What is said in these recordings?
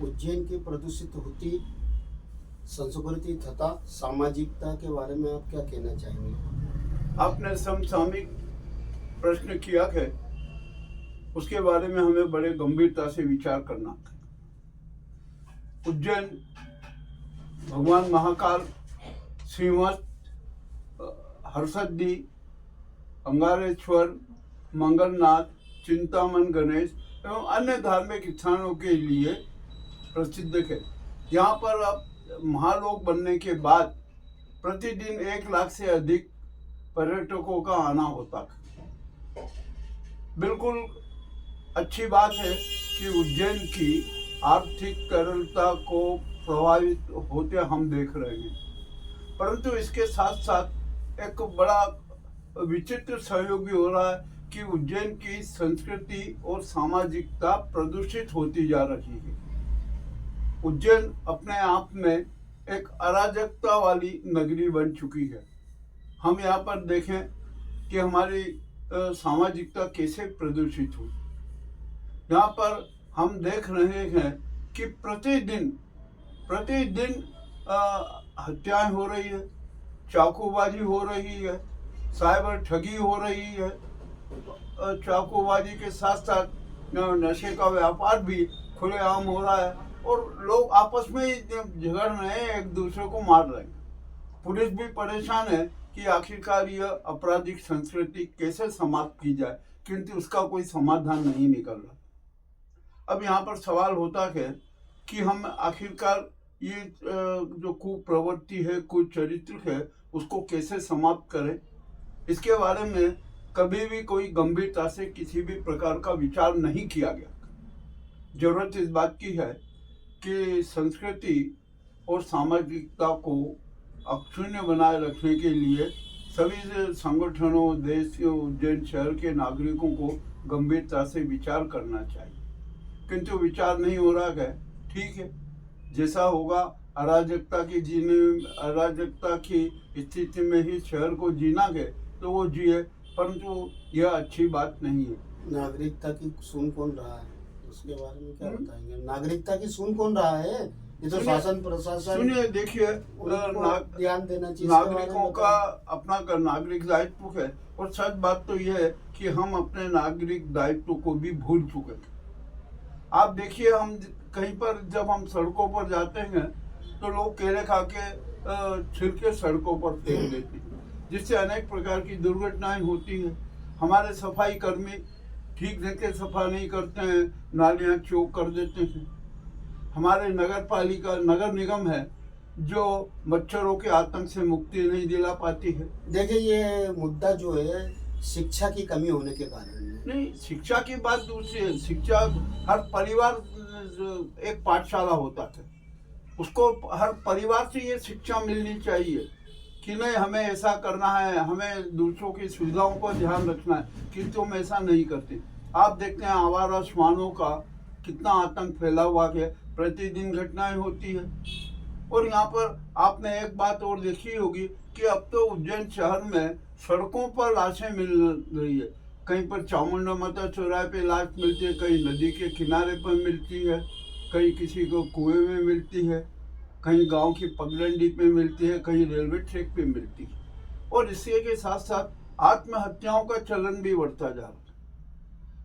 उज्जैन की प्रदूषित होती संस्कृति तथा सामाजिकता के बारे में आप क्या कहना चाहेंगे? आपने समसामयिक प्रश्न किया है, उसके बारे में हमें बड़े गंभीरता से विचार करना है। उज्जैन भगवान महाकाल, श्रीमत हर्षदि, अंगारेश्वर, मंगलनाथ, चिंतामन गणेश एवं अन्य धार्मिक स्थानों के लिए प्रसिद्ध है। यहाँ पर अब महालोक बनने के बाद प्रतिदिन 1 लाख से अधिक पर्यटकों का आना होता है। बिल्कुल अच्छी बात है कि उज्जैन की आर्थिक तरलता को प्रभावित होते हम देख रहे हैं, परंतु इसके साथ साथ एक बड़ा विचित्र सहयोग भी हो रहा है कि उज्जैन की संस्कृति और सामाजिकता प्रदूषित होती जा रही है। उज्जैन अपने आप में एक अराजकता वाली नगरी बन चुकी है। हम यहाँ पर देखें कि हमारी सामाजिकता कैसे प्रदूषित हुई। यहाँ पर हम देख रहे हैं कि प्रतिदिन हत्याएं हो रही है, चाकूबाजी हो रही है, साइबर ठगी हो रही है। चाकूबाजी के साथ साथ नशे का व्यापार भी खुलेआम हो रहा है और लोग आपस में ही झगड़ रहे हैं, एक दूसरे को मार रहे हैं। पुलिस भी परेशान है कि आखिरकार यह आपराधिक संस्कृति कैसे समाप्त की जाए, किंतु उसका कोई समाधान नहीं निकल रहा। अब यहाँ पर सवाल होता है कि हम आखिरकार ये जो कुप्रवृत्ति है, कुचरित्र है, उसको कैसे समाप्त करें। इसके बारे में कभी भी कोई गंभीरता से किसी भी प्रकार का विचार नहीं किया गया। जरूरत इस बात की है कि संस्कृति और सामाजिकता को अक्षुण्ण बनाए रखने के लिए सभी संगठनों, देश के, उज्जैन शहर के नागरिकों को गंभीरता से विचार करना चाहिए, किंतु विचार नहीं हो रहा है। ठीक है, जैसा होगा, अराजकता की स्थिति में ही शहर को जीना है तो वो जिए, परंतु यह अच्छी बात नहीं है। नागरिकता की सुन कौन रहा है, उसके बारे में क्या बताएंगे? नागरिकता की सुन कौन रहा है? ये तो शासन प्रशासन। सुनिए, देखिए, ध्यान देना चाहिए। नागरिकों का अपना नागरिक दायित्व है, और सच बात तो यह है कि हम अपने नागरिक दायित्व को भी भूल चुके हैं। आप देखिए, हम कहीं पर जब हम सड़कों पर जाते हैं तो लोग केले खा के छिलके सड़कों पर फेंक देते हैं, जिससे अनेक प्रकार की दुर्घटनाएं होती हैं। हमारे सफाई कर्मी ठीक ढंग से सफा नहीं करते हैं, नालियां चौक कर देते हैं। हमारे नगर निगम है जो मच्छरों के आतंक से मुक्ति नहीं दिला पाती है। देखिए, ये मुद्दा जो है शिक्षा की कमी होने के कारण है। नहीं, शिक्षा की बात दूसरी है। शिक्षा, हर परिवार एक पाठशाला होता है, उसको हर परिवार से ये शिक्षा मिलनी चाहिए कि नहीं, हमें ऐसा करना है, हमें दूसरों की सुविधाओं पर ध्यान रखना है, किंतु हम ऐसा नहीं करते। आप देखते हैं आवारा श्वानों का कितना आतंक फैला हुआ है, प्रतिदिन घटनाएं होती है। और यहाँ पर आपने एक बात और देखी होगी कि अब तो उज्जैन शहर में सड़कों पर लाशें मिल रही है। कहीं पर चामुंडा माता चौराहे पे लाश मिलती है, कहीं नदी के किनारे पर मिलती है, कहीं किसी को कुएं में मिलती है, कहीं गांव की पगडंडी पे मिलती है, कहीं रेलवे ट्रैक पे मिलती है। और इसी के साथ साथ आत्महत्याओं का चलन भी बढ़ता जा रहा है।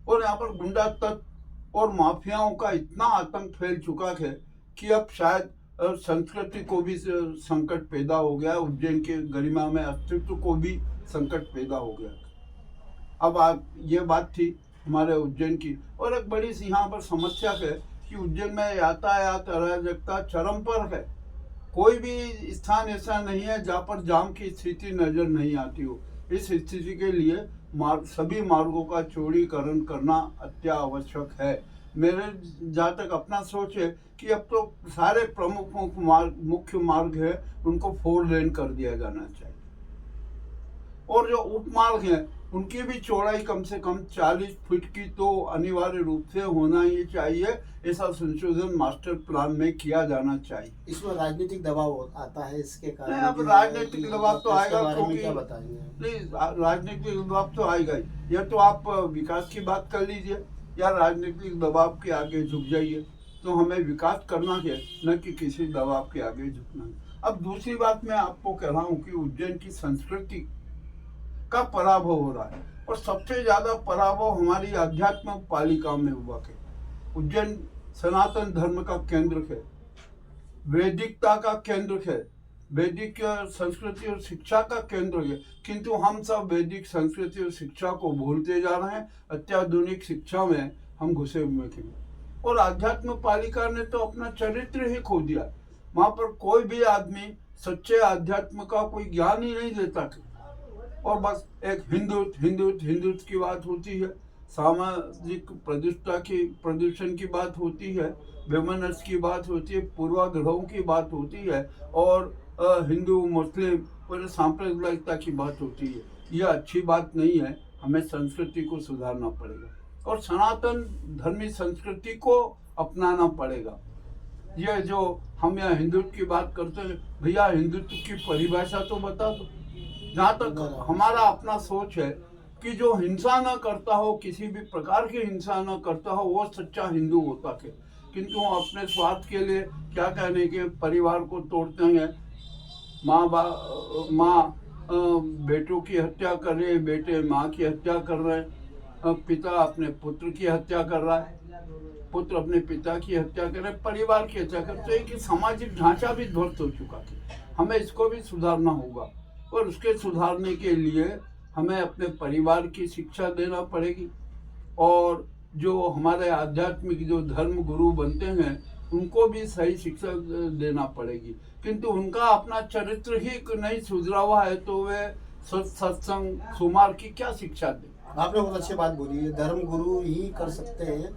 और यहाँ पर गुंडा तत्व और माफियाओं का इतना आतंक फैल चुका है कि अब शायद संस्कृति को भी संकट पैदा हो गया, उज्जैन के गरिमा में अस्तित्व को भी संकट पैदा हो गया। अब ये बात थी हमारे उज्जैन की। और एक बड़ी सी यहाँ पर समस्या है कि उज्जैन में यातायात अराजकता चरम पर है। कोई भी स्थान ऐसा नहीं है जहाँ पर जाम की स्थिति नजर नहीं आती हो। इस स्थिति के लिए सभी मार्गों का चौड़ीकरण करना अत्यावश्यक है। मेरे जहाँ तक अपना सोच है कि अब तो सारे प्रमुख मुख्य मार्ग है, उनको 4 लेन कर दिया जाना चाहिए, और जो उपमार्ग हैं उनकी भी चौड़ाई कम से कम 40 फीट की तो अनिवार्य रूप से होना ही चाहिए। ऐसा संशोधन मास्टर प्लान में किया जाना चाहिए। इसमें राजनीतिक दबाव आता है, इसके कारण। अब राजनीतिक दबाव तो आएगा, क्योंकि क्या बताएंगे? नहीं, राजनीतिक दबाव तो आएगा ही। या तो आप विकास की बात कर लीजिए या राजनीतिक दबाव के आगे झुक जाइए। तो हमें विकास करना है, न कि किसी दबाव के आगे झुकना है। अब दूसरी बात मैं आपको कह रहा हूँ कि उज्जैन की संस्कृति का पराभव हो रहा है, और सबसे ज्यादा पराभव हमारी आध्यात्म पालिका में हुआ है। उज्जैन सनातन धर्म का केंद्र है, वैदिकता का केंद्र है, वैदिक संस्कृति और शिक्षा का केंद्र है, किंतु हम सब वैदिक संस्कृति और शिक्षा को भूलते जा रहे हैं। अत्याधुनिक शिक्षा में हम घुसे हुए हैं, और आध्यात्म पालिका ने तो अपना चरित्र ही खो दिया। वहां पर कोई भी आदमी सच्चे आध्यात्म का कोई ज्ञान ही नहीं देता, और बस एक हिंदुत्व की बात होती है, सामाजिक प्रदूषण की बात होती है, वेमनस की बात होती है, पूर्वाग्रहों की बात होती है, और हिंदू मुस्लिम और सांप्रदायिकता की बात होती है। यह अच्छी बात नहीं है, हमें संस्कृति को सुधारना पड़ेगा और सनातन धर्मी संस्कृति को अपनाना पड़ेगा। यह जो हम यहाँ हिंदुत्व की बात करते हैं, भैया हिंदुत्व की परिभाषा तो बता दो। जहाँ तक हमारा अपना सोच है कि जो हिंसा न करता हो, किसी भी प्रकार की हिंसा न करता हो, वो सच्चा हिंदू होता है, किंतु अपने स्वार्थ के लिए क्या कहने के परिवार को तोड़ते हैं। माँ बेटों की हत्या कर रहे, बेटे माँ की हत्या कर रहे हैं, पिता अपने पुत्र की हत्या कर रहा है, पुत्र अपने पिता की हत्या कर रहे, परिवार की हत्या करते हैं कि सामाजिक ढांचा भी ध्वस्त हो चुका है। हमें इसको भी सुधारना होगा, और उसके सुधारने के लिए हमें अपने परिवार की शिक्षा देना पड़ेगी, और जो हमारे आध्यात्मिक जो धर्म गुरु बनते हैं उनको भी सही शिक्षा देना पड़ेगी, किंतु उनका अपना चरित्र ही नहीं सुधरा हुआ है, तो वे सत्संग सुमार की क्या शिक्षा दे। आपने बहुत अच्छी बात बोली है, धर्म गुरु ही कर सकते हैं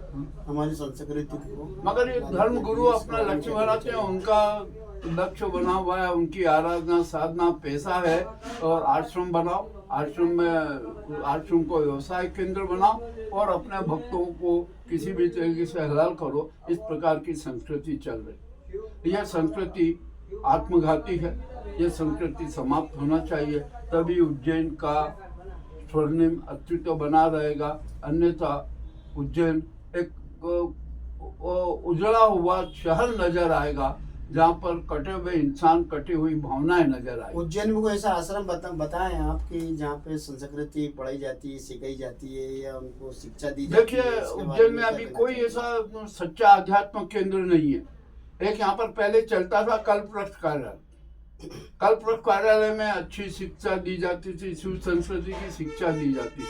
हमारी संस्कृति को, मगर ये धर्म गुरु अपना लक्ष्य बनाते हैं, उनका लक्ष्य बना हुआ है, उनकी आराधना साधना पैसा है, और आश्रम बनाओ, आश्रम को व्यवसाय केंद्र बनाओ, और अपने भक्तों को किसी भी तरीके से हलाल करो। इस प्रकार की संस्कृति चल रही, यह संस्कृति आत्मघाती है, यह संस्कृति समाप्त होना चाहिए, तभी उज्जैन का स्वर्णिम अस्तित्व बना रहेगा। अन्यथा उज्जैन एक उजड़ा हुआ शहर नजर आएगा, जहाँ पर कटे हुए इंसान, कटी हुई भावनाएं नजर आएगी। उज्जैन में कोई ऐसा आश्रम बताएं आप कि जहाँ पे संस्कृति पढ़ाई जाती है, सिखाई जाती है, या उनको शिक्षा दी जाती है? देखिए उज्जैन में अभी कोई ऐसा सच्चा आध्यात्म केंद्र नहीं है। एक यहाँ पर पहले चलता था कल्पवृक्ष कार्यालय, कल्पवृक्ष कार्यालय में अच्छी शिक्षा दी जाती थी, शिव संस्कृति की शिक्षा दी जाती थी,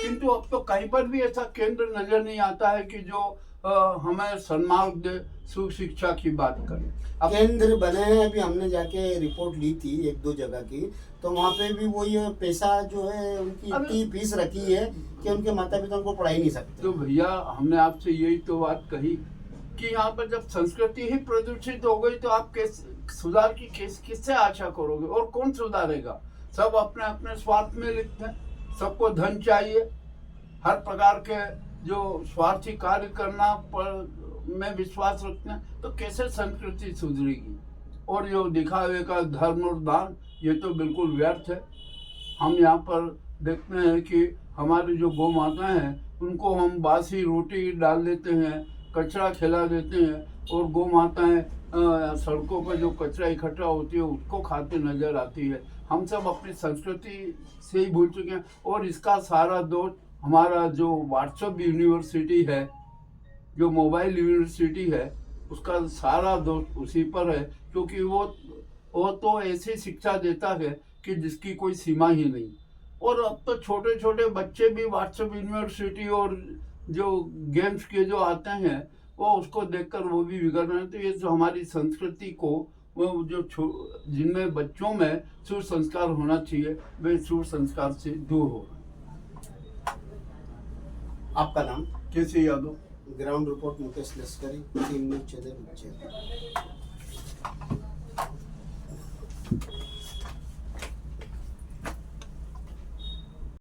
किंतु अब तो कहीं पर भी ऐसा केंद्र नजर नहीं आता है कि जो हमें सन्मार्ग दे, सुशिक्षा की बात करें। केंद्र बने हैं, अभी हमने जाके रिपोर्ट ली थी एक दो जगह की, तो वहाँ पे भी वही पैसा जो है उनकी इतनी फीस रखी है कि उनके माता पिता उनको पढ़ा ही नहीं सकते। तो भैया हमने आपसे यही तो बात कही कि यहाँ पर जब संस्कृति ही प्रदूषित हो गई तो आप सुधार की किससे आशा करोगे, और कौन सुधारेगा? सब अपने अपने स्वार्थ में लिखते हैं, सबको धन चाहिए, हर प्रकार के जो स्वार्थी कार्य करना पर में विश्वास रखते हैं, तो कैसे संस्कृति सुधरेगी? और जो दिखावे का धर्म और दान, ये तो बिल्कुल व्यर्थ है। हम यहाँ पर देखते हैं कि हमारी जो गौ माता हैं उनको हम बासी रोटी डाल देते हैं, कचरा खिला देते हैं, और गौ माताएं सड़कों पर जो कचरा इकट्ठा होती है उसको खाते नजर आती है। हम सब अपनी संस्कृति से ही भूल चुके हैं, और इसका सारा दोष हमारा जो व्हाट्सएप यूनिवर्सिटी है, जो मोबाइल यूनिवर्सिटी है, उसका सारा दोष उसी पर है, क्योंकि वो तो ऐसी शिक्षा देता है कि जिसकी कोई सीमा ही नहीं। और अब तो छोटे छोटे बच्चे भी व्हाट्सएप यूनिवर्सिटी और जो गेम्स के जो आते हैं वो उसको देखकर वो भी बिगड़ रहे हैं। तो ये जो हमारी संस्कृति को वो जो जिनमें बच्चों में सूर्य संस्कार होना चाहिए, वे सूर्य संस्कार से दूर हो रहे हैं। आपका नाम? केसी यादव, ग्राउंड रिपोर्ट मुकेश लश्करी, टीम न्यूज़ चैनल उज्जैन।